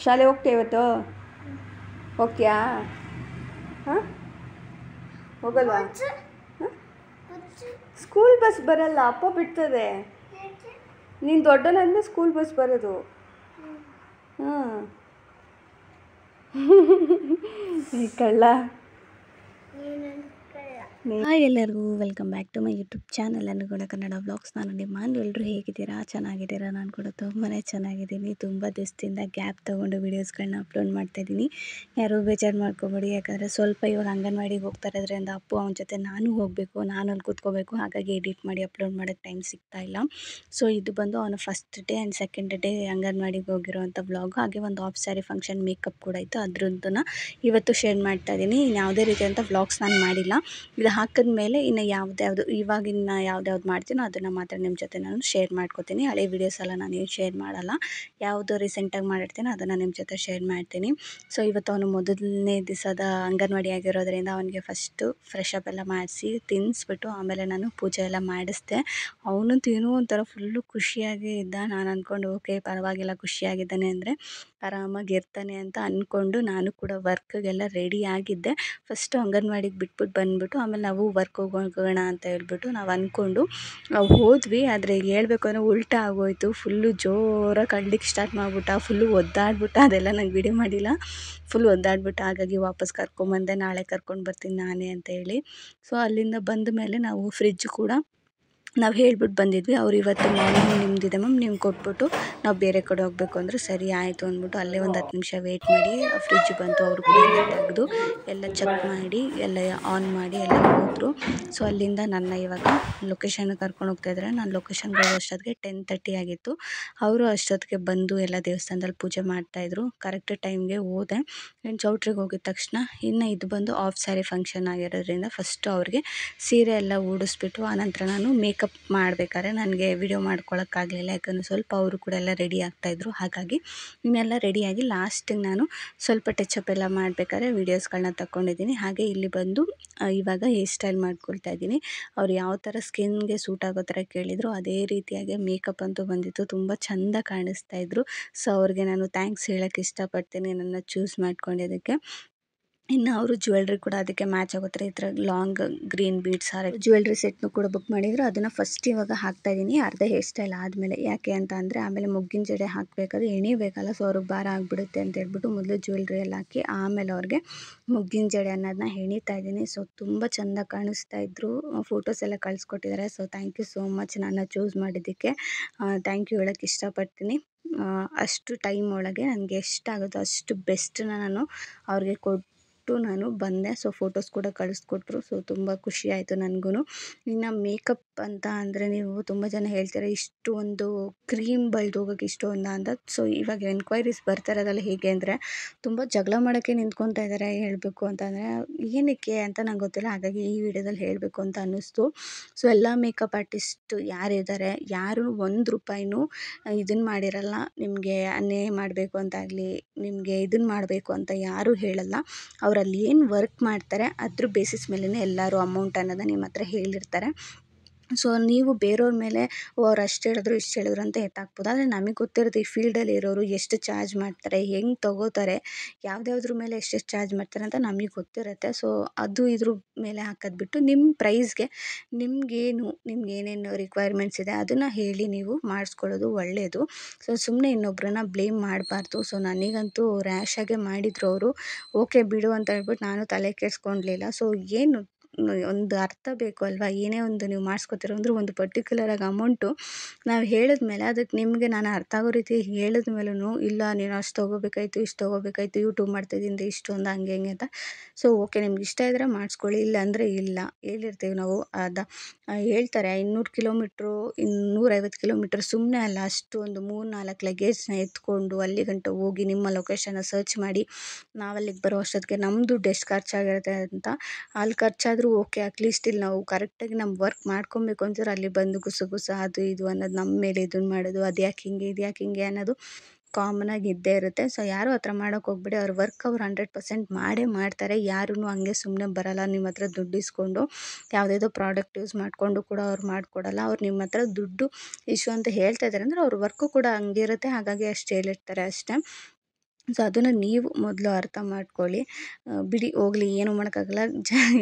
ಶಾಲೆ ಹೋಗ್ತೀಯ ಇವತ್ತು? ಹೋಗ್ತೀಯಾ? ಹಾಂ, ಹೋಗಲ್ವಾ? ಹಾಂ, ಸ್ಕೂಲ್ ಬಸ್ ಬರಲ್ಲ, ಅಪ್ಪ ಬಿಡ್ತದೆ. ನೀನು ದೊಡ್ಡನಂದ್ರೆ ಸ್ಕೂಲ್ ಬಸ್ ಬರೋದು. ಹಾಂ ಈ ಕಳ್ಳ. ಹಾಯ್ ಎಲ್ಲರಿಗೂ welcome back to my YouTube channel ಅನ್ನಗೂಡ ಕನ್ನಡ ವ್ಲಾಗ್ಸ್. ನಾನು ನಿಮ್ಮ ಎಲ್ಲರೂ ಹೇಗಿದ್ದೀರಾ? ಚೆನ್ನಾಗಿದ್ದೀರಾ? ನಾನು ಕೂಡ ತುಂಬಾ ಚೆನ್ನಾಗಿದ್ದೀನಿ. ತುಂಬ ದಿವಸದಿಂದ ಗ್ಯಾಪ್ ತೊಗೊಂಡು ವೀಡಿಯೋಸ್ಗಳನ್ನ ಅಪ್ಲೋಡ್ ಮಾಡ್ತಾಯಿದ್ದೀನಿ. ಯಾರೂ ಬೇಜಾರು ಮಾಡ್ಕೋಬೇಡಿ, ಯಾಕಂದರೆ ಸ್ವಲ್ಪ ಇವಾಗ ಅಂಗನವಾಡಿಗೆ ಹೋಗ್ತಾ ಇರೋದ್ರಿಂದ ಅಪ್ಪು ಅವನ ಜೊತೆ ನಾನು ಹೋಗಬೇಕು, ನಾನು ಅಲ್ಲಿ ಕೂತ್ಕೋಬೇಕು. ಹಾಗಾಗಿ ಎಡಿಟ್ ಮಾಡಿ ಅಪ್ಲೋಡ್ ಮಾಡೋಕ್ಕೆ ಟೈಮ್ ಸಿಗ್ತಾಯಿಲ್ಲ. ಸೊ ಇದು ಬಂದು ಅವನ first day and second day ಅಂಗನವಾಡಿಗೆ ಹೋಗಿರೋವಂಥ ವ್ಲಾಗ್. ಹಾಗೆ ಒಂದು ಆಫ್ ಸ್ಯಾರಿ ಫಂಕ್ಷನ್ ಮೇಕಪ್ ಕೂಡ ಇತ್ತು, ಅದ್ರದ್ದನ್ನು ಇವತ್ತು ಶೇರ್ ಮಾಡ್ತಾಯಿದ್ದೀನಿ. ಯಾವುದೇ ರೀತಿಯಾದಂಥ ವ್ಲಾಗ್ಸ್ ನಾನು ಮಾಡಿಲ್ಲ. ಇದು ಹಾಕಿದ್ಮೇಲೆ ಇನ್ನು ಯಾವ್ದು ಇವಾಗಿನ ಯಾವ್ದು ಮಾಡ್ತೀನೋ ಅದನ್ನು ಮಾತ್ರ ನಿಮ್ಮ ಜೊತೆ ನಾನು ಶೇರ್ ಮಾಡ್ಕೋತೀನಿ. ಹಳೆ ವೀಡಿಯೋಸ್ ಎಲ್ಲ ನಾನೇನು ಶೇರ್ ಮಾಡಲ್ಲ. ಯಾವುದು ರೀಸೆಂಟಾಗಿ ಮಾಡಿರ್ತೀನೋ ಅದನ್ನು ನಿಮ್ಮ ಜೊತೆ ಶೇರ್ ಮಾಡ್ತೀನಿ. ಸೊ ಇವತ್ತು ಅವನು ಮೊದಲನೇ ದಿವಸದ ಅಂಗನವಾಡಿ ಆಗಿರೋದ್ರಿಂದ ಅವನಿಗೆ ಫಸ್ಟು ಫ್ರೆಶ್ ಅಪ್ ಎಲ್ಲ ಮಾಡಿಸಿ ತಿನ್ನಿಸ್ಬಿಟ್ಟು ಆಮೇಲೆ ನಾನು ಪೂಜೆ ಎಲ್ಲ ಮಾಡಿಸ್ದೆ. ಅವನಂತೂ ಏನೋ ಒಂಥರ ಫುಲ್ಲು ಖುಷಿಯಾಗೇ ಇದ್ದ. ನಾನು ಅಂದ್ಕೊಂಡು ಓಕೆ ಪರವಾಗಿಲ್ಲ, ಖುಷಿಯಾಗಿದ್ದಾನೆ ಅಂದರೆ ಆರಾಮಾಗಿ ಇರ್ತಾನೆ ಅಂತ ಅಂದ್ಕೊಂಡು ನಾನು ಕೂಡ ವರ್ಕ್ಗೆಲ್ಲ ರೆಡಿ ಆಗಿದ್ದೆ. ಫಸ್ಟು ಅಂಗನವಾಡಿಗೆ ಬಿಟ್ಬಿಟ್ಟು ಬಂದುಬಿಟ್ಟು ಆಮೇಲೆ ನಾವು ವರ್ಕಿಗೆ ಹೋಗೋಣ ಅಂತ ಹೇಳ್ಬಿಟ್ಟು ನಾವು ಅಂದ್ಕೊಂಡು ನಾವು ಹೋದ್ವಿ. ಆದರೆ ಹೇಳ್ಬೇಕು ಅಂದರೆ ಉಲ್ಟಾ ಆಗೋಯಿತು. ಫುಲ್ಲು ಜೋರಾಗಿ ಅಳ್ಲಿಕ್ಕೆ ಸ್ಟಾರ್ಟ್ ಮಾಡಿಬಿಟ್ಟ, ಫುಲ್ಲು ಒದ್ದಾಡ್ಬಿಟ್ಟ. ಅದೆಲ್ಲ ನಂಗೆ ವಿಡಿಯೋ ಮಾಡಿಲ್ಲ. ಫುಲ್ ಒದ್ದಾಡ್ಬಿಟ್ಟ. ಹಾಗಾಗಿ ವಾಪಸ್ ಕರ್ಕೊಂಬಂದೆ, ನಾಳೆ ಕರ್ಕೊಂಡು ಬರ್ತೀನಿ ನಾನೇ ಅಂತ ಹೇಳಿ. ಸೊ ಅಲ್ಲಿಂದ ಬಂದ ಮೇಲೆ ನಾವು ಫ್ರಿಜ್ ಕೂಡ ನಾವು ಹೇಳ್ಬಿಟ್ಟು ಬಂದಿದ್ವಿ. ಅವ್ರು ಇವತ್ತು ಮಾರ್ನಿಂಗ್ ನಿಮ್ಮದಿದೆ ಮ್ಯಾಮ್, ನೀವು ಕೊಟ್ಬಿಟ್ಟು ನಾವು ಬೇರೆ ಕಡೆ ಹೋಗಬೇಕು ಅಂದರೆ ಸರಿ ಆಯಿತು ಅಂದ್ಬಿಟ್ಟು ಅಲ್ಲೇ ಒಂದು 10 ನಿಮಿಷ ವೆಯ್ಟ್ ಮಾಡಿ ಫ್ರಿಜ್ ಬಂತು. ಅವರು ಕೂಡ ಎಲ್ಲ ತೆಗೆದು ಎಲ್ಲ ಚೆಕ್ ಮಾಡಿ ಎಲ್ಲ ಆನ್ ಮಾಡಿ ಎಲ್ಲ ಹೋದರು. ಸೊ ಅಲ್ಲಿಂದ ನನ್ನ ಇವಾಗ ಲೊಕೇಶನ್ಗೆ ಕರ್ಕೊಂಡು ಹೋಗ್ತಾಯಿದ್ದಾರೆ. ನಾನು ಲೊಕೇಶನ್ಗೆ ಹೋಗೋ ಅಷ್ಟೊತ್ತಿಗೆ 10:30 ಆಗಿತ್ತು. ಅವರು ಅಷ್ಟೊತ್ತಿಗೆ ಬಂದು ಎಲ್ಲ ದೇವಸ್ಥಾನದಲ್ಲಿ ಪೂಜೆ ಮಾಡ್ತಾಯಿದ್ರು. ಕರೆಕ್ಟ್ ಟೈಮ್ಗೆ ಹೋದೆ. ಇನ್ನು ಚೌಟ್ರಿಗೆ ಹೋಗಿದ ತಕ್ಷಣ ಇನ್ನು ಇದು ಬಂದು ಆಫ್ ಸ್ಯಾರಿ ಫಂಕ್ಷನ್ ಆಗಿರೋದ್ರಿಂದ ಫಸ್ಟು ಅವ್ರಿಗೆ ಸೀರೆ ಎಲ್ಲ ಉಡಿಸ್ಬಿಟ್ಟು ಆನಂತರ ನಾನು ಮೇಕಪ್ ಮಾಡಬೇಕಾದ್ರೆ ನನಗೆ ವಿಡಿಯೋ ಮಾಡ್ಕೊಳ್ಳೋಕ್ಕಾಗಲಿಲ್ಲ. ಯಾಕಂದರೆ ಸ್ವಲ್ಪ ಅವರು ಕೂಡ ಎಲ್ಲ ರೆಡಿ ಆಗ್ತಾಯಿದ್ರು. ಹಾಗಾಗಿ ಇನ್ನೆಲ್ಲ ರೆಡಿಯಾಗಿ ಲಾಸ್ಟಿಗೆ ನಾನು ಸ್ವಲ್ಪ ಟಚಪ್ ಎಲ್ಲ ಮಾಡಬೇಕಾದ್ರೆ ವೀಡಿಯೋಸ್ಗಳನ್ನ ತಗೊಂಡಿದ್ದೀನಿ. ಹಾಗೆ ಇಲ್ಲಿ ಬಂದು ಇವಾಗ ಹೇರ್ ಸ್ಟೈಲ್ ಮಾಡ್ಕೊಳ್ತಾ ಇದ್ದೀನಿ. ಅವ್ರು ಯಾವ ಥರ ಸ್ಕಿನ್ಗೆ ಸೂಟ್ ಆಗೋ ಥರ ಕೇಳಿದರು ಅದೇ ರೀತಿಯಾಗಿ ಮೇಕಪ್ ಅಂತೂ ಬಂದಿತ್ತು. ತುಂಬ ಚೆಂದ ಕಾಣಿಸ್ತಾಯಿದ್ರು. ಸೊ ಅವ್ರಿಗೆ ನಾನು ಥ್ಯಾಂಕ್ಸ್ ಹೇಳೋಕ್ಕೆ ಇಷ್ಟಪಡ್ತೀನಿ ನನ್ನ ಚೂಸ್ ಮಾಡ್ಕೊಂಡಿದ್ದಕ್ಕೆ. ಇನ್ನು ಅವರು ಜ್ಯುವೆಲ್ರಿ ಕೂಡ ಅದಕ್ಕೆ ಮ್ಯಾಚ್ ಆಗೋ ಥರ ಈ ಥರ ಲಾಂಗ್ ಗ್ರೀನ್ ಬೀಡ್ಸ್ ಹಾರ ಜ್ಯುವೆಲ್ರಿ ಸೆಟ್ನು ಕೂಡ ಬುಕ್ ಮಾಡಿದ್ರು. ಅದನ್ನು ಫಸ್ಟ್ ಇವಾಗ ಹಾಕ್ತಾಯಿದ್ದೀನಿ ಅರ್ಧ ಹೇರ್ ಸ್ಟೈಲ್ ಆದಮೇಲೆ. ಯಾಕೆ ಅಂತ ಅಂದರೆ ಆಮೇಲೆ ಮುಗ್ಗಿನ ಜಡೆ ಹಾಕಬೇಕಾದ್ರೆ ಎಣಿಬೇಕಲ್ಲ, ಸೊ ಅವ್ರಿಗೆ ಭಾರ ಆಗಿಬಿಡುತ್ತೆ ಅಂತ ಹೇಳ್ಬಿಟ್ಟು ಮೊದಲು ಜ್ಯುವೆಲ್ರಿ ಎಲ್ಲ ಹಾಕಿ ಆಮೇಲೆ ಅವ್ರಿಗೆ ಮುಗ್ಗಿನ ಜಡೆ ಅನ್ನೋದನ್ನ ಎಣಿತಾ ಇದ್ದೀನಿ. ಸೊ ತುಂಬ ಚೆಂದ ಕಾಣಿಸ್ತಾ ಇದ್ರು. ಫೋಟೋಸ್ ಎಲ್ಲ ಕಳಿಸ್ಕೊಟ್ಟಿದ್ದಾರೆ. So thank you so much ನನ್ನ ಚೂಸ್ ಮಾಡಿದ್ದಕ್ಕೆ. ಥ್ಯಾಂಕ್ ಯು ಹೇಳೋಕ್ಕೆ ಇಷ್ಟಪಡ್ತೀನಿ. ಅಷ್ಟು ಟೈಮ್ ಒಳಗೆ ನನಗೆ ಎಷ್ಟಾಗುತ್ತೋ ಅಷ್ಟು ಬೆಸ್ಟನ್ನ ನಾನು ಅವ್ರಿಗೆ ನಾನು ಬಂದೆ. ಸೊ ಫೋಟೋಸ್ ಕೂಡ ಕಳಿಸ್ಕೊಟ್ರು. ಸೊ ತುಂಬ ಖುಷಿ ಆಯಿತು ನನಗೂ. ಇನ್ನು ಮೇಕಪ್ ಅಂತ ಅಂದರೆ ನೀವು ತುಂಬ ಜನ ಹೇಳ್ತಾರೆ ಇಷ್ಟು ಒಂದು ಕ್ರೀಮ್ ಬಳ್ದೋಗೋಕ್ಕೆ ಇಷ್ಟೊಂದು ಅಂತ. ಸೊ ಇವಾಗ ಎನ್ಕ್ವೈರೀಸ್ ಬರ್ತಾ ಇರೋದಲ್ಲ ಹೇಗೆ ಅಂದರೆ ತುಂಬ ಜಗಳ ಮಾಡೋಕ್ಕೆ ನಿಂತ್ಕೊತಾ ಇದ್ದಾರೆ. ಹೇಳಬೇಕು ಅಂತಂದರೆ ಏನಕ್ಕೆ ಅಂತ ನಂಗೆ ಗೊತ್ತಿಲ್ಲ. ಹಾಗಾಗಿ ಈ ವಿಡಿಯೋದಲ್ಲಿ ಹೇಳಬೇಕು ಅಂತ ಅನ್ನಿಸ್ತು. ಸೊ ಎಲ್ಲ ಮೇಕಪ್ ಆರ್ಟಿಸ್ಟ್ ಯಾರಿದ್ದಾರೆ ಯಾರು ₹1 ಇದನ್ನು ಮಾಡಿರಲ್ಲ. ನಿಮಗೆ ಅನ್ಯಾಯ ಮಾಡಬೇಕು ಅಂತಾಗಲಿ, ನಿಮಗೆ ಇದನ್ನು ಮಾಡಬೇಕು ಅಂತ ಯಾರೂ ಹೇಳಲ್ಲ. ಅವರಲ್ಲಿ ಏನು ವರ್ಕ್ ಮಾಡ್ತಾರೆ ಅದ್ರ ಬೇಸಿಸ್ ಮೇಲೇ ಎಲ್ಲರೂ ಅಮೌಂಟ್ ಅನ್ನೋದನ್ನ ನಿಮ್ಮ ಹತ್ರ ಹೇಳಿರ್ತಾರೆ. ಸೊ ನೀವು ಬೇರೆಯವ್ರ ಮೇಲೆ ಅವ್ರು ಅಷ್ಟು ಹೇಳಿದ್ರು ಇಷ್ಟು ಹೇಳಿದ್ರು ಅಂತ ಎತ್ತಾಕ್ಬೋದು. ಆದರೆ ನಮಗೆ ಗೊತ್ತಿರುತ್ತೆ ಈ ಫೀಲ್ಡಲ್ಲಿ ಇರೋರು ಎಷ್ಟು ಚಾರ್ಜ್ ಮಾಡ್ತಾರೆ, ಹೆಂಗೆ ತೊಗೋತಾರೆ, ಯಾವುದ್ರ ಮೇಲೆ ಎಷ್ಟೆಷ್ಟು ಚಾರ್ಜ್ ಮಾಡ್ತಾರೆ ಅಂತ ನಮಗೆ ಗೊತ್ತಿರುತ್ತೆ. ಸೊ ಅದು ಇದ್ರ ಮೇಲೆ ಹಾಕೋದು ಬಿಟ್ಟು ನಿಮ್ಮ ಪ್ರೈಸ್ಗೆ ನಿಮ್ಗೇನೇನು ರಿಕ್ವೈರ್ಮೆಂಟ್ಸ್ ಇದೆ ಅದನ್ನು ಹೇಳಿ ನೀವು ಮಾಡಿಸ್ಕೊಳ್ಳೋದು ಒಳ್ಳೆಯದು. ಸೊ ಸುಮ್ಮನೆ ಇನ್ನೊಬ್ಬರನ್ನ ಬ್ಲೇಮ್ ಮಾಡಬಾರ್ದು. ಸೊ ನನಗಂತೂ ರ್ಯಾಶಾಗೆ ಮಾಡಿದರು ಅವರು. ಓಕೆ ಬಿಡು ಅಂತ ಹೇಳ್ಬಿಟ್ಟು ನಾನು ತಲೆ ಕೆಡಿಸ್ಕೊಳ್ಲಿಲ್ಲ. ಸೊ ಏನು ಒಂದು ಅರ್ಥ ಬೇಕು ಅಲ್ವಾ. ಏನೇ ಒಂದು ನೀವು ಮಾಡಿಸ್ಕೊತಿರೋ ಅಂದ್ರೆ ಒಂದು ಪರ್ಟಿಕ್ಯುಲರಾಗಿ ಅಮೌಂಟು ನಾವು ಹೇಳಿದ್ಮೇಲೆ ಅದಕ್ಕೆ ನಿಮಗೆ ನಾನು ಅರ್ಥ ಆಗೋ ರೀತಿ ಹೇಳಿದ್ಮೇಲೂ ಇಲ್ಲ ನೀನು ಅಷ್ಟು ತೊಗೋಬೇಕಾಯ್ತು ಇಷ್ಟು ತೊಗೋಬೇಕಾಯ್ತು ಯೂಟ್ಯೂಬ್ ಮಾಡ್ತಾಯಿದ್ದೀನಿ ಇಷ್ಟೊಂದು ಹಂಗೆ ಹಿಂಗೆ ಅಂತ. ಸೊ ಓಕೆ ನಿಮ್ಗೆ ಇಷ್ಟ ಇದ್ದರೆ ಮಾಡಿಸ್ಕೊಳ್ಳಿ, ಇಲ್ಲ ಅಂದರೆ ಇಲ್ಲ. ಹೇಳಿರ್ತೀವಿ ನಾವು ಹೇಳ್ತಾರೆ 500 ಕಿಲೋಮೀಟ್ರು 150 ಕಿಲೋಮೀಟ್ರ್ ಸುಮ್ಮನೆ ಅಲ್ಲ. ಅಷ್ಟು ಒಂದು 3-4 ಲಗೇಜ್ನ ಎತ್ಕೊಂಡು ಅಲ್ಲಿ ಗಂಟ ಹೋಗಿ ನಿಮ್ಮ ಲೊಕೇಶನ್ನ ಸರ್ಚ್ ಮಾಡಿ ನಾವಲ್ಲಿಗೆ ಬರೋ ಅಷ್ಟೊತ್ತಿಗೆ ನಮ್ಮ ದುಡ್ಡು ಎಷ್ಟು ಖರ್ಚಾಗಿರುತ್ತೆ ಅಂತ. ಅಲ್ಲಿ ಖರ್ಚಾದರೂ ಓಕೆ ಅಟ್ಲೀಸ್ಟ್ ಇಲ್ಲಿ ನಾವು ಕರೆಕ್ಟಾಗಿ ನಮ್ಮ ವರ್ಕ್ ಮಾಡ್ಕೊಬೇಕು ಅಂತಾರೆ. ಅಲ್ಲಿ ಬಂದು ಗುಸಗುಸ ಅದು ಇದು ಅನ್ನೋದು ನಮ್ಮ ಮೇಲೆ ಇದನ್ನು ಮಾಡೋದು, ಅದು ಯಾಕೆ ಹಿಂಗೆ ಇದು ಯಾಕೆ ಹಿಂಗೆ ಅನ್ನೋದು ಕಾಮನಾಗಿ ಇದ್ದೇ ಇರುತ್ತೆ. ಸೊ ಯಾರೂ ಆ ಥರ ಮಾಡೋಕ್ಕೆ ಹೋಗ್ಬೇಡಿ. ಅವ್ರ ವರ್ಕ್ ಅವ್ರು 100% ಮಾಡೇ ಮಾಡ್ತಾರೆ. ಯಾರೂ ಹಂಗೆ ಸುಮ್ಮನೆ ಬರಲ್ಲ ನಿಮ್ಮ ಹತ್ರ ದುಡ್ಡು ಇಸ್ಕೊಂಡು. ಯಾವುದೇದೋ ಪ್ರಾಡಕ್ಟ್ ಯೂಸ್ ಮಾಡಿಕೊಂಡು ಕೂಡ ಅವ್ರು ಮಾಡಿಕೊಡಲ್ಲ. ಅವ್ರು ನಿಮ್ಮ ಹತ್ರ ದುಡ್ಡು ಇಶ್ಯೂ ಅಂತ ಹೇಳ್ತಾ ಇದ್ದಾರೆ ಅಂದರೆ ಅವ್ರ ವರ್ಕು ಕೂಡ ಹಂಗಿರುತ್ತೆ. ಹಾಗಾಗಿ ಅಷ್ಟು ಹೇಳಿರ್ತಾರೆ ಅಷ್ಟೇ. ಸೊ ಅದನ್ನು ನೀವು ಮೊದಲು ಅರ್ಥ ಮಾಡ್ಕೊಳ್ಳಿ. ಬಿಡಿ ಹೋಗಲಿ, ಏನೂ ಮಾಡೋಕ್ಕಾಗಲ್ಲ.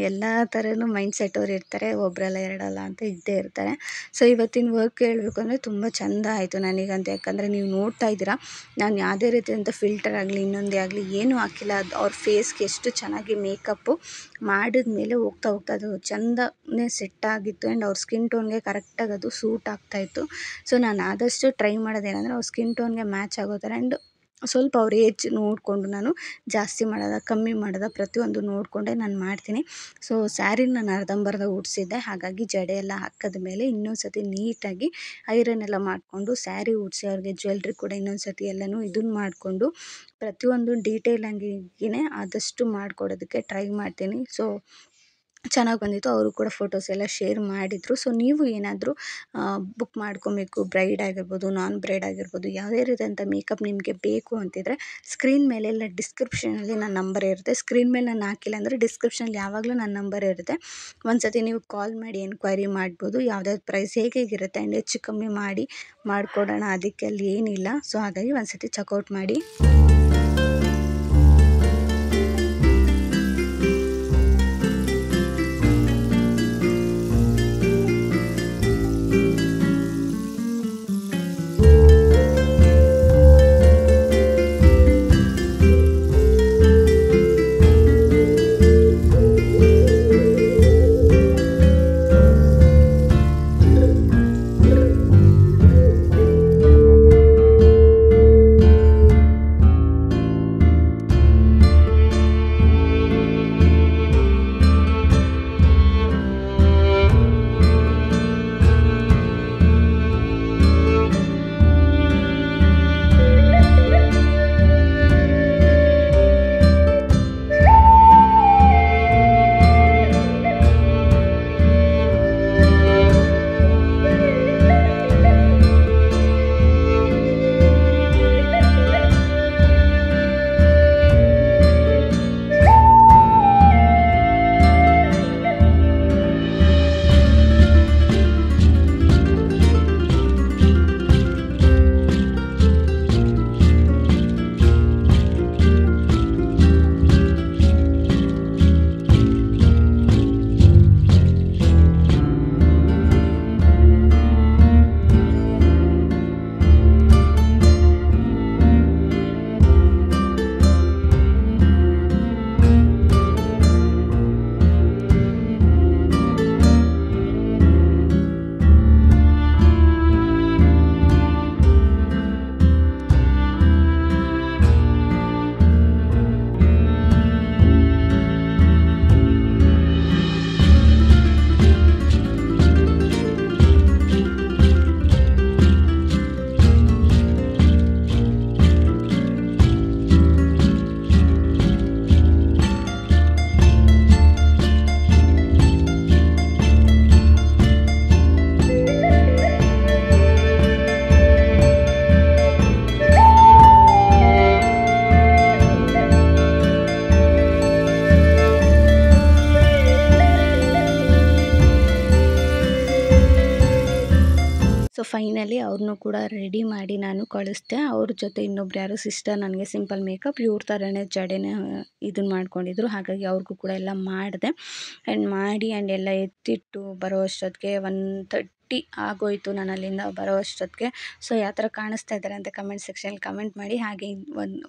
ಎಲ್ಲ ಥರನೂ ಮೈಂಡ್ಸೆಟ್ ಅವ್ರು ಇರ್ತಾರೆ, ಒಬ್ಬರಲ್ಲ ಎರಡಲ್ಲ ಅಂತ ಇದ್ದೇ ಇರ್ತಾರೆ. ಸೊ ಇವತ್ತಿನ ವರ್ಕ್ ಹೇಳಬೇಕು ಅಂದರೆ ತುಂಬ ಚೆಂದ ಆಯಿತು ನನಗಂತ. ಯಾಕಂದರೆ ನೀವು ನೋಡ್ತಾ ಇದ್ದೀರಾ, ನಾನು ಯಾವುದೇ ರೀತಿಯಂಥ ಫಿಲ್ಟರ್ ಆಗಲಿ ಇನ್ನೊಂದೇ ಆಗಲಿ ಏನೂ ಹಾಕಿಲ್ಲ. ಅದು ಅವ್ರ ಫೇಸ್ಗೆ ಎಷ್ಟು ಚೆನ್ನಾಗಿ ಮೇಕಪ್ಪು ಮಾಡಿದ ಮೇಲೆ ಹೋಗ್ತಾ ಅದು ಚೆಂದನೇ ಸೆಟ್ ಆಗಿತ್ತು. ಆ್ಯಂಡ್ ಅವ್ರ ಸ್ಕಿನ್ ಟೋನ್ಗೆ ಕರೆಕ್ಟಾಗಿ ಅದು ಸೂಟ್ ಆಗ್ತಾಯಿತ್ತು. ಸೊ ನಾನು ಆದಷ್ಟು ಟ್ರೈ ಮಾಡೋದೇನೆಂದರೆ ಅವ್ರ ಸ್ಕಿನ್ ಟೋನ್ಗೆ ಮ್ಯಾಚ್ ಆಗೋ ಥರ. ಆ್ಯಂಡ್ ಸ್ವಲ್ಪ ಅವ್ರ ಏಜ್ ನೋಡಿಕೊಂಡು ನಾನು ಜಾಸ್ತಿ ಮಾಡೋದ ಕಮ್ಮಿ ಮಾಡೋದ ಪ್ರತಿಯೊಂದು ನೋಡಿಕೊಂಡೆ ನಾನು ಮಾಡ್ತೀನಿ. ಸೊ ಸ್ಯಾರಿನ ನಾನು ಅರ್ಧಂಬರ್ಧ ಉಡಿಸಿದ್ದೆ. ಹಾಗಾಗಿ ಜಡೆ ಎಲ್ಲ ಹಾಕಿದ ಮೇಲೆ ಇನ್ನೊಂದು ಸತಿ ನೀಟಾಗಿ ಐರನ್ ಎಲ್ಲ ಮಾಡಿಕೊಂಡು ಸ್ಯಾರಿ ಉಡಿಸಿ ಅವ್ರಿಗೆ ಜ್ಯುವೆಲ್ರಿ ಕೂಡ ಇನ್ನೊಂದು ಸತಿ ಎಲ್ಲನೂ ಇದನ್ನು ಮಾಡಿಕೊಂಡು ಪ್ರತಿಯೊಂದು ಡೀಟೇಲಾಗಿಯೇ ಆದಷ್ಟು ಮಾಡಿಕೊಡೋದಕ್ಕೆ ಟ್ರೈ ಮಾಡ್ತೀನಿ. ಸೊ ಚೆನ್ನಾಗಿ ಬಂದಿತ್ತು. ಅವರು ಕೂಡ ಫೋಟೋಸ್ ಎಲ್ಲ ಶೇರ್ ಮಾಡಿದರು. ಸೊ ನೀವು ಏನಾದರೂ ಬುಕ್ ಮಾಡ್ಕೊಬೇಕು, ಬ್ರೈಡ್ ಆಗಿರ್ಬೋದು, ನಾನ್ ಬ್ರೈಡ್ ಆಗಿರ್ಬೋದು, ಯಾವುದೇ ರೀತಿಯಂಥ ಮೇಕಪ್ ನಿಮಗೆ ಬೇಕು ಅಂತಿದ್ರೆ ಸ್ಕ್ರೀನ್ ಮೇಲೆಲ್ಲ ಡಿಸ್ಕ್ರಿಪ್ಷನಲ್ಲಿ ನನ್ನ ನಂಬರ್ ಇರುತ್ತೆ. ಸ್ಕ್ರೀನ್ ಮೇಲೆ ನಾನು ಹಾಕಿಲ್ಲ ಅಂದರೆ ಡಿಸ್ಕ್ರಿಪ್ಷನಲ್ಲಿ ಯಾವಾಗಲೂ ನನ್ನ ನಂಬರ್ ಇರುತ್ತೆ. ಒಂದು ಸತಿ ನೀವು ಕಾಲ್ ಮಾಡಿ ಎನ್ಕ್ವೈರಿ ಮಾಡ್ಬೋದು. ಯಾವುದ್ಯಾವ್ದು ಪ್ರೈಸ್ ಹೇಗಿರುತ್ತೆ ಆ್ಯಂಡ್ ಹೆಚ್ಚು ಕಮ್ಮಿ ಮಾಡಿಕೊಡೋಣ, ಅದಕ್ಕೆ ಅಲ್ಲಿ ಏನಿಲ್ಲ. ಸೊ ಹಾಗಾಗಿ ಒಂದು ಸತಿ ಚೆಕ್ಔಟ್ ಮಾಡಿ. ಸೊ ಫೈನಲಿ ಅವ್ರನ್ನೂ ಕೂಡ ರೆಡಿ ಮಾಡಿ ನಾನು ಕಳಿಸ್ದೆ. ಅವ್ರ ಜೊತೆ ಇನ್ನೊಬ್ರು ಯಾರೋ ಸಿಸ್ಟರ್ ನನಗೆ ಸಿಂಪಲ್ ಮೇಕಪ್ ಇವ್ರ ಥರನೇ ಜಡೆನೇ ಇದನ್ನು ಮಾಡ್ಕೊಂಡಿದ್ರು. ಹಾಗಾಗಿ ಅವ್ರಿಗೂ ಕೂಡ ಎಲ್ಲ ಮಾಡಿದೆ. ಆ್ಯಂಡ್ ಎಲ್ಲ ಎತ್ತಿಟ್ಟು ಬರೋ ಅಷ್ಟೊತ್ತಿಗೆ 1:30 ಆಗೋಯಿತು ನಾನು ಅಲ್ಲಿಂದ ಬರೋ ಅಷ್ಟೊತ್ತಿಗೆ. ಸೊ ಯಾವ ಥರ ಕಾಣಿಸ್ತಾ ಇದ್ದಾರೆ ಅಂತ ಕಮೆಂಟ್ ಸೆಕ್ಷನಲ್ಲಿ ಕಮೆಂಟ್ ಮಾಡಿ. ಹಾಗೆ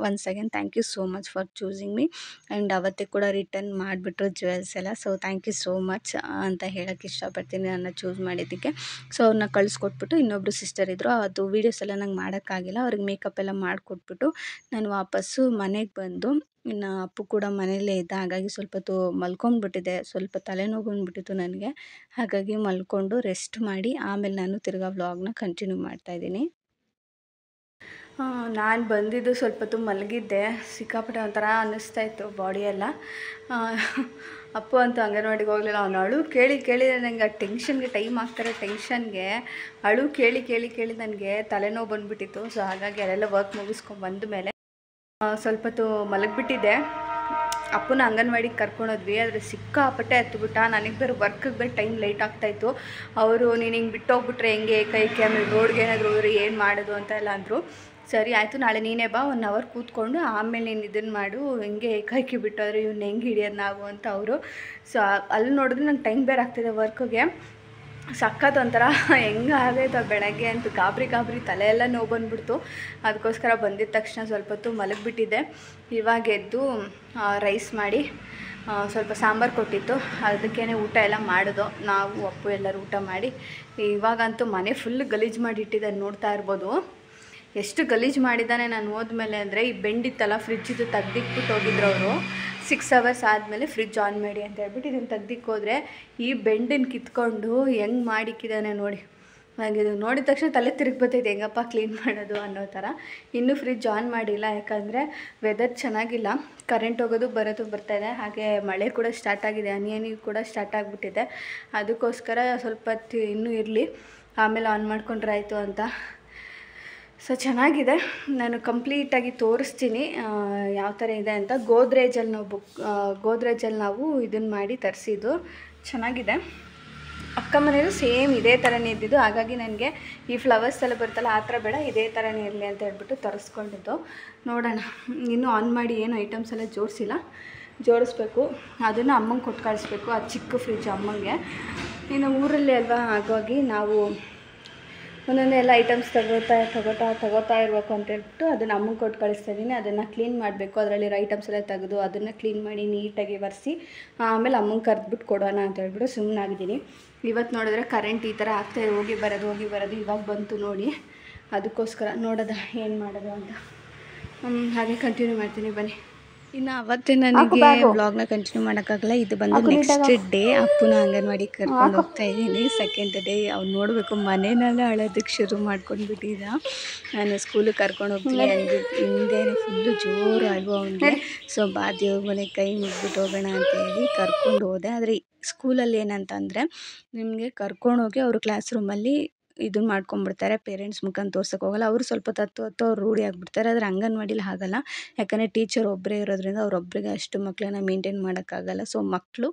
once again thank you so much for choosing me. And ಅವತ್ತೇ ಕೂಡ ರಿಟರ್ನ್ ಮಾಡಿಬಿಟ್ರು ಜ್ಯುವೆಲ್ಸ್ ಎಲ್ಲ. So thank you so much ಅಂತ ಹೇಳೋಕ್ಕೆ ಇಷ್ಟಪಡ್ತೀನಿ ನನ್ನ ಚೂಸ್ ಮಾಡಿದ್ದಕ್ಕೆ. ಸೊ ಅವ್ರನ್ನ ಕಳಿಸ್ಕೊಟ್ಬಿಟ್ಟು ಇನ್ನೊಬ್ಬರು ಸಿಸ್ಟರ್ ಇದ್ದರು. ಅದು ವೀಡಿಯೋಸ್ ಎಲ್ಲ ನಂಗೆ ಮಾಡೋಕ್ಕಾಗಿಲ್ಲ. ಅವ್ರಿಗೆ ಮೇಕಪ್ ಎಲ್ಲ ಮಾಡಿಕೊಟ್ಬಿಟ್ಟು ನಾನು ವಾಪಸ್ಸು ಮನೆಗೆ ಬಂದು, ಇನ್ನು ಅಪ್ಪು ಕೂಡ ಮನೆಯಲ್ಲೇ ಇದ್ದ. ಹಾಗಾಗಿ ಸ್ವಲ್ಪ ಹೊತ್ತು ಮಲ್ಕೊಂಡ್ಬಿಟ್ಟಿದ್ದೆ. ಸ್ವಲ್ಪ ತಲೆನೋವು ಬಂದುಬಿಟ್ಟಿತ್ತು ನನಗೆ. ಹಾಗಾಗಿ ಮಲ್ಕೊಂಡು ರೆಸ್ಟ್ ಮಾಡಿ ಆಮೇಲೆ ನಾನು ತಿರ್ಗಾ ವ್ಲಾಗ್ನ ಕಂಟಿನ್ಯೂ ಮಾಡ್ತಾಯಿದ್ದೀನಿ. ನಾನು ಬಂದಿದ್ದು ಸ್ವಲ್ಪ ಹೊತ್ತು ಮಲಗಿದ್ದೆ. ಸಿಕ್ಕಾಪಟ್ಟೆ ಒಂಥರ ಅನ್ನಿಸ್ತಾಯಿತ್ತು ಬಾಡಿಯೆಲ್ಲ. ಅಪ್ಪು ಅಂತೂ ಅಂಗನವಾಡಿಗೆ ಹೋಗಲಿಲ್ಲ. ಅವ್ನು ಅಳು ಕೇಳಿ ನನಗೆ ಆ ಟೆನ್ಷನ್ಗೆ ಟೈಮ್ ಆಗ್ತಾರೆ ಟೆನ್ಷನ್ಗೆ ಅಳು ಕೇಳಿ ನನಗೆ ತಲೆನೋವು ಬಂದುಬಿಟ್ಟಿತ್ತು. ಸೊ ಹಾಗಾಗಿ ಅಲ್ಲೆಲ್ಲ ವರ್ಕ್ ಮುಗಿಸ್ಕೊಂಡು ಬಂದ ಮೇಲೆ ಸ್ವಲ್ಪ ಹೊತ್ತು ಮಲಗಿಬಿಟ್ಟಿದ್ದೆ. ಅಪ್ಪನ ಅಂಗನವಾಡಿಗೆ ಕರ್ಕೊಂಡೋದ್ವಿ. ಆದರೆ ಸಿಕ್ಕಾಪಟ್ಟೆ ಹತ್ಬಿಟ್ಟ. ನನಗೆ ಬೇರೆ ವರ್ಕಿಗೆ ಬೇರೆ ಟೈಮ್ ಲೇಟ್ ಆಗ್ತಾಯಿತ್ತು. ಅವರು ನೀನು ಹಿಂಗೆ ಬಿಟ್ಟೋಗ್ಬಿಟ್ರೆ ಹೆಂಗೆ ಕೈಗೆ, ಆಮೇಲೆ ರೋಡ್ಗೆ ಏನಾದರೂ ಹೋದ್ರೆ ಏನು ಮಾಡೋದು ಅಂತ ಎಲ್ಲ ಅಂದರು. ಸರಿ ಆಯಿತು, ನಾಳೆ ನೀನೇ ಬಾ, 1 ಅವರ್ ಕೂತ್ಕೊಂಡು ಆಮೇಲೆ ನೀನು ಇದನ್ನು ಮಾಡು, ಹಿಂಗೆ ಏಕಾಏಕಿ ಬಿಟ್ಟೋದ್ರೆ ಇವ್ನು ಹೆಂಗೆ ಹಿಡಿಯೋದು ನಾವು ಅಂತ ಅವರು. ಸೊ ಅಲ್ಲಿ ನೋಡಿದ್ರೆ ನಂಗೆ ಟೈಮ್ ಬೇರೆ ಆಗ್ತಿದೆ ವರ್ಕಿಗೆ. ಸಖತ್ ಒಂಥರ ಹೆಂಗೆ ಆಗೈತೆ ಬೆಳಗ್ಗೆ ಅಂತೂ ಗಾಬರಿ ತಲೆ ಎಲ್ಲ ನೋವು ಬಂದುಬಿಡ್ತು. ಅದಕ್ಕೋಸ್ಕರ ಬಂದಿದ್ದ ತಕ್ಷಣ ಸ್ವಲ್ಪ ಹೊತ್ತು ಮಲಗಿಬಿಟ್ಟಿದ್ದೆ. ಇವಾಗ ಎದ್ದು ರೈಸ್ ಮಾಡಿ ಸ್ವಲ್ಪ ಸಾಂಬಾರು ಕೊಟ್ಟಿತ್ತು, ಅದಕ್ಕೇ ಊಟ ಎಲ್ಲ ಮಾಡಿದೋ. ನಾವು ಅಪ್ಪು ಎಲ್ಲರೂ ಊಟ ಮಾಡಿ ಇವಾಗಂತೂ ಮನೆ ಫುಲ್ ಗಲೀಜು ಮಾಡಿಟ್ಟಿದ್ದಾನೆ, ನೋಡ್ತಾ ಇರ್ಬೋದು. ಎಷ್ಟು ಗಲೀಜು ಮಾಡಿದ್ದಾನೆ ನಾನು ಹೋದ್ಮೇಲೆ ಅಂದರೆ, ಈ ಬೆಂಡಿತ್ತಲ್ಲ ಫ್ರಿಜ್ಜಿದು ತೆಗ್ದಿಕ್ಬಿಟ್ಟು ಹೋಗಿದ್ರು ಅವರು. 6 ಅವರ್ಸ್ ಆದಮೇಲೆ ಫ್ರಿಜ್ ಆನ್ ಮಾಡಿ ಅಂತ ಹೇಳ್ಬಿಟ್ಟು ಇದನ್ನು ತೆಗ್ದಿಕ್ಕೋದ್ರೆ ಈ ಬೆಂಡನ್ನು ಕಿತ್ಕೊಂಡು ಹೆಂಗೆ ಮಾಡಿಕ್ಕಿದ್ದಾನೆ ನೋಡಿ. ನನಗೆ ಇದು ನೋಡಿದ ತಕ್ಷಣ ತಲೆ ತಿರುಗಿ ಬರ್ತೈತೆ, ಹೆಂಗಪ್ಪ ಕ್ಲೀನ್ ಮಾಡೋದು ಅನ್ನೋ ಥರ. ಇನ್ನೂ ಫ್ರಿಜ್ ಆನ್ ಮಾಡಿಲ್ಲ, ಯಾಕಂದರೆ ವೆದರ್ ಚೆನ್ನಾಗಿಲ್ಲ, ಕರೆಂಟ್ ಹೋಗೋದು ಬರೋದು ಬರ್ತಾಯಿದೆ. ಹಾಗೆ ಮಳೆ ಕೂಡ ಸ್ಟಾರ್ಟ್ ಆಗಿದೆ, ಹನಿ ಕೂಡ ಸ್ಟಾರ್ಟ್ ಆಗಿಬಿಟ್ಟಿದೆ. ಅದಕ್ಕೋಸ್ಕರ ಸ್ವಲ್ಪ ಹೊತ್ತು ಇನ್ನೂ ಇರಲಿ, ಆಮೇಲೆ ಆನ್ ಮಾಡ್ಕೊಂಡ್ರೆ ಆಯಿತು ಅಂತ. ಸೊ ಚೆನ್ನಾಗಿದೆ, ನಾನು ಕಂಪ್ಲೀಟಾಗಿ ತೋರಿಸ್ತೀನಿ ಯಾವ ಥರ ಇದೆ ಅಂತ. ಗೋದ್ರೇಜಲ್ಲಿ ನಾವು ಇದನ್ನು ಮಾಡಿ ತರಿಸಿದ್ದು, ಚೆನ್ನಾಗಿದೆ. ಅಕ್ಕ ಮನೇಲೂ ಸೇಮ್ ಇದೇ ಥರನೇ ಇದ್ದಿದ್ದು. ಹಾಗಾಗಿ ನನಗೆ ಈ ಫ್ಲವರ್ಸ್ ಎಲ್ಲ ಬರ್ತಲ್ಲ ಆ ಥರ ಬೇಡ, ಇದೇ ಥರನೇ ಇರಲಿ ಅಂತ ಹೇಳ್ಬಿಟ್ಟು ತರಿಸ್ಕೊಂಡಿದ್ದು. ನೋಡೋಣ, ಇನ್ನೂ ಆನ್ ಮಾಡಿ ಏನು ಐಟಮ್ಸ್ ಎಲ್ಲ ಜೋಡಿಸ್ಬೇಕು. ಅದನ್ನು ಅಮ್ಮಂಗೆ ಕೊಟ್ಟು ಕಳಿಸ್ಬೇಕು, ಆ ಚಿಕ್ಕ ಫ್ರಿಜ್ ಅಮ್ಮಂಗೆ. ಇನ್ನು ಊರಲ್ಲಿ ಅಲ್ವಾ, ಹಾಗಾಗಿ ನಾವು ಒಂದೊಂದು ಎಲ್ಲ ಐಟಮ್ಸ್ ತಗೋತಾ ಇರಬೇಕು ಅಂತ ಹೇಳ್ಬಿಟ್ಟು ಅದನ್ನು ಅಮ್ಮಂಗೆ ಕೊಟ್ಟು ಕಳಿಸ್ತಾ ಇದ್ದೀನಿ. ಅದನ್ನು ಕ್ಲೀನ್ ಮಾಡಬೇಕು, ಅದರಲ್ಲಿರೋ ಐಟಮ್ಸ್ ಎಲ್ಲ ತೆಗೆದು ಅದನ್ನು ಕ್ಲೀನ್ ಮಾಡಿ ನೀಟಾಗಿ ಒರೆಸಿ ಆಮೇಲೆ ಅಮ್ಮಂಗೆ ಕರೆದ್ಬಿಟ್ಟು ಕೊಡೋಣ ಅಂತ ಹೇಳ್ಬಿಟ್ಟು ಸುಮ್ಮನಾಗಿದ್ದೀನಿ. ಇವತ್ತು ನೋಡಿದ್ರೆ ಕರೆಂಟ್ ಈ ಥರ ಆಗ್ತಾಯಿದೆ, ಹೋಗಿ ಬರೋದು ಇವಾಗ ಬಂತು ನೋಡಿ. ಅದಕ್ಕೋಸ್ಕರ ನೋಡೋದ ಏನು ಮಾಡೋದು ಅಂತ. ಹಾಗೆ ಕಂಟಿನ್ಯೂ ಮಾಡ್ತೀನಿ ಬನ್ನಿ. ಇನ್ನು ಅವತ್ತೇ ನನಗೆ ವ್ಲಾಗ್ನ ಕಂಟಿನ್ಯೂ ಮಾಡೋಕ್ಕಾಗಲ್ಲ. ಇದು ಬಂದು ನೆಕ್ಸ್ಟ್ ಡೇ ಅಪ್ಪನ ಅಂಗನವಾಡಿಗೆ ಕರ್ಕೊಂಡು ಹೋಗ್ತಾ ಇದ್ದೀನಿ. ಸೆಕೆಂಡ್ ಡೇ ಅವ್ನು ನೋಡಬೇಕು, ಮನೆಯಲ್ಲೆಲ್ಲ ಅಳೋದಕ್ಕೆ ಶುರು ಮಾಡ್ಕೊಂಡ್ಬಿಟ್ಟಿದ್ದ. ನಾನು ಸ್ಕೂಲಿಗೆ ಕರ್ಕೊಂಡು ಹೋಗ್ತೀನಿ ಅಂದರೆ ಹಿಂದೆನೇ ಫುಲ್ಲು ಜೋರು ಅಲ್ವ ಅವನಿಗೆ. ಸೊ ದೇವ್ರ ಮನೆಗೆ ಕೈ ಮುಗ್ಬಿಟ್ಟು ಹೋಗೋಣ ಅಂತ ಹೇಳಿ ಕರ್ಕೊಂಡು ಹೋದೆ. ಆದರೆ ಸ್ಕೂಲಲ್ಲಿ ಏನಂತಂದರೆ, ನಿಮಗೆ ಕರ್ಕೊಂಡೋಗಿ ಅವರು ಕ್ಲಾಸ್ ರೂಮಲ್ಲಿ ಇದನ್ನು ಮಾಡ್ಕೊಂಡ್ಬಿಡ್ತಾರೆ, ಪೇರೆಂಟ್ಸ್ ಮುಖಾಂತರ ತೋರ್ಸೋಕೆ ಹೋಗಲ್ಲ. ಅವರು ಸ್ವಲ್ಪ ಹೊತ್ತು ಅವ್ರು ರೂಢಿ ಆಗಿಬಿಡ್ತಾರೆ. ಆದರೆ ಅಂಗನವಾಡಿಲಿ ಹಾಗಲ್ಲ, ಯಾಕಂದರೆ ಟೀಚರ್ ಒಬ್ಬರೇ ಇರೋದ್ರಿಂದ ಅವರೊಬ್ಬರಿಗೆ ಅಷ್ಟು ಮಕ್ಕಳನ್ನ ಮೇಂಟೈನ್ ಮಾಡೋಕ್ಕಾಗಲ್ಲ. ಸೊ ಮಕ್ಕಳು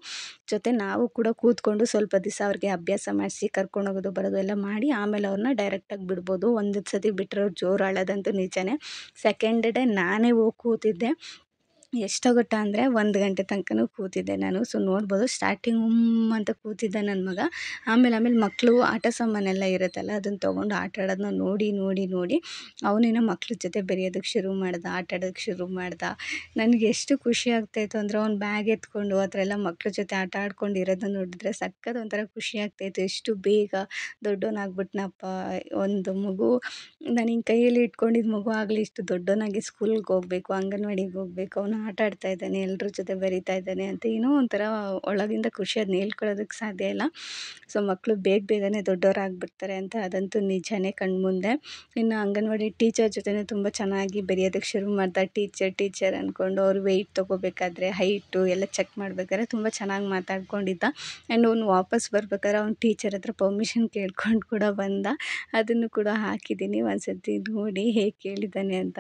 ಜೊತೆ ನಾವು ಕೂಡ ಕೂತ್ಕೊಂಡು ಸ್ವಲ್ಪ ದಿವಸ ಅವ್ರಿಗೆ ಅಭ್ಯಾಸ ಮಾಡಿಸಿ ಕರ್ಕೊಂಡೋಗೋದು ಬರೋದು ಎಲ್ಲ ಮಾಡಿ ಆಮೇಲೆ ಅವ್ರನ್ನ ಡೈರೆಕ್ಟಾಗಿ ಬಿಡ್ಬೋದು. ಒಂದು ಸತಿ ಬಿಟ್ಟರೆ ಅವ್ರು ಜೋರು ಅಳೋದಂತೂ ನಿಜನೇ. ಸೆಕೆಂಡ್ ಡೇ ನಾನೇ ಹೋಗಿ ಕೂತಿದ್ದೆ. ಎಷ್ಟಾಗುತ್ತಾ ಅಂದರೆ 1 ಗಂಟೆ ತನಕನೂ ಕೂತಿದ್ದೆ ನಾನು. ಸೊ ನೋಡ್ಬೋದು, ಸ್ಟಾರ್ಟಿಂಗ್ ಅಂತ ಕೂತಿದ್ದೆ ನನ್ನ ಮಗ. ಆಮೇಲೆ ಮಕ್ಕಳು ಆಟ ಸಾಮಾನೆಲ್ಲ ಇರುತ್ತಲ್ಲ, ಅದನ್ನು ತೊಗೊಂಡು ಆಟ ಆಡೋದನ್ನ ನೋಡಿ ಅವನಿನ್ನ ಮಕ್ಳ ಜೊತೆ ಬೆರೆಯೋದಕ್ಕೆ ಶುರು ಮಾಡ್ದ, ಆಟ ಆಡೋದಕ್ಕೆ ಶುರು ಮಾಡ್ದ. ನನಗೆ ಎಷ್ಟು ಖುಷಿ ಆಗ್ತಾಯಿತ್ತು ಅಂದರೆ, ಅವ್ನು ಬ್ಯಾಗ್ ಎತ್ಕೊಂಡು ಆ ಥರ ಎಲ್ಲ ಮಕ್ಳ ಜೊತೆ ಆಟ ಆಡ್ಕೊಂಡು ಇರೋದನ್ನ ನೋಡಿದ್ರೆ ಸಖತ್ ಒಂಥರ ಖುಷಿ ಆಗ್ತಾಯಿತ್ತು. ಎಷ್ಟು ಬೇಗ ದೊಡ್ಡವನಾಗ್ಬಿಟ್ನಪ್ಪ, ಒಂದು ಮಗು ನಾನು ಹಿಂಗೆ ಕೈಯಲ್ಲಿ ಇಟ್ಕೊಂಡಿದ್ದ ಮಗು ಆಗಲಿ ಇಷ್ಟು ದೊಡ್ಡವನಾಗಿ ಸ್ಕೂಲ್ಗೆ ಹೋಗಬೇಕು, ಅಂಗನವಾಡಿಗೆ ಹೋಗಬೇಕು, ಅವನು ಆಟ ಆಡ್ತಾ ಇದ್ದಾನೆ, ಎಲ್ಲರ ಜೊತೆ ಬೆರೀತಾ ಇದ್ದಾನೆ ಅಂತ ಏನೋ ಒಂಥರ ಒಳಗಿಂದ ಖುಷಿ, ಅದನ್ನ ಹೇಳ್ಕೊಳ್ಳೋದಕ್ಕೆ ಸಾಧ್ಯ ಇಲ್ಲ. ಸೊ ಮಕ್ಕಳು ಬೇಗನೆ ದೊಡ್ಡವರಾಗ್ಬಿಡ್ತಾರೆ ಅಂತ ಅದಂತೂ ನಿಜನೇ ಕಣ್ಮುಂದೆ. ಇನ್ನು ಅಂಗನವಾಡಿ ಟೀಚರ್ ಜೊತೆ ತುಂಬ ಚೆನ್ನಾಗಿ ಬೆರೆಯೋದಕ್ಕೆ ಶುರು ಮಾಡ್ದ. ಟೀಚರ್ ಅಂದ್ಕೊಂಡು ಅವ್ರು ವೆಯ್ಟ್ ತೊಗೋಬೇಕಾದ್ರೆ, ಹೈಟು ಎಲ್ಲ ಚೆಕ್ ಮಾಡಬೇಕಾದ್ರೆ ತುಂಬ ಚೆನ್ನಾಗಿ ಮಾತಾಡ್ಕೊಂಡಿದ್ದ. ಆ್ಯಂಡ್ ಅವ್ನು ವಾಪಸ್ ಬರ್ಬೇಕಾದ್ರೆ ಅವ್ನ ಟೀಚರ್ ಹತ್ರ ಪರ್ಮಿಷನ್ ಕೇಳ್ಕೊಂಡು ಕೂಡ ಬಂದ. ಅದನ್ನು ಕೂಡ ಹಾಕಿದ್ದೀನಿ, ಒಂದ್ಸತಿ ನೋಡಿ ಹೇಗೆ ಕೇಳಿದ್ದಾನೆ ಅಂತ.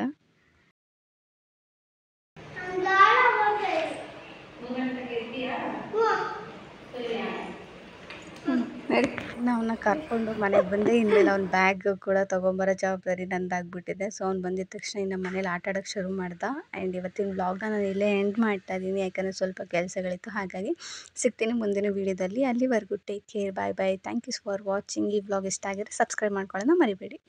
ಅವನ್ನ ಕರ್ಕೊಂಡು ಮನೆಗೆ ಬಂದೆ. ಇನ್ಮೇಲೆ ಅವ್ನ ಬ್ಯಾಗ್ ಕೂಡ ತೊಗೊಂಬರೋ ಜವಾಬ್ದಾರಿ ನಂದಾಗ್ಬಿಟ್ಟಿದೆ. ಸೊ ಅವ್ನು ಬಂದಿದ್ದ ತಕ್ಷಣ ಇನ್ನು ಮನೇಲಿ ಆಟ ಆಡೋಕ್ಕೆ ಶುರು ಮಾಡ್ದ. ಆ್ಯಂಡ್ ಇವತ್ತಿನ ವ್ಲಾಗ್ನ ನಾನು ಇಲ್ಲೇ ಎಂಡ್ ಮಾಡ್ತಾ ಇದ್ದೀನಿ, ಯಾಕಂದರೆ ಸ್ವಲ್ಪ ಕೆಲಸಗಳಿತ್ತು. ಹಾಗಾಗಿ ಸಿಗ್ತೀನಿ ಮುಂದಿನ ವೀಡಿಯೋದಲ್ಲಿ. ಅಲ್ಲಿವರೆಗೂ take care, bye. Thank you for watching. ಈ ವ್ಲಾಗ್ ಇಷ್ಟ ಆಗಿದ್ರೆ ಸಬ್ಸ್ಕ್ರೈಬ್ ಮಾಡ್ಕೊಳ್ಳೋಣ ಮರಿಬೇಡಿ.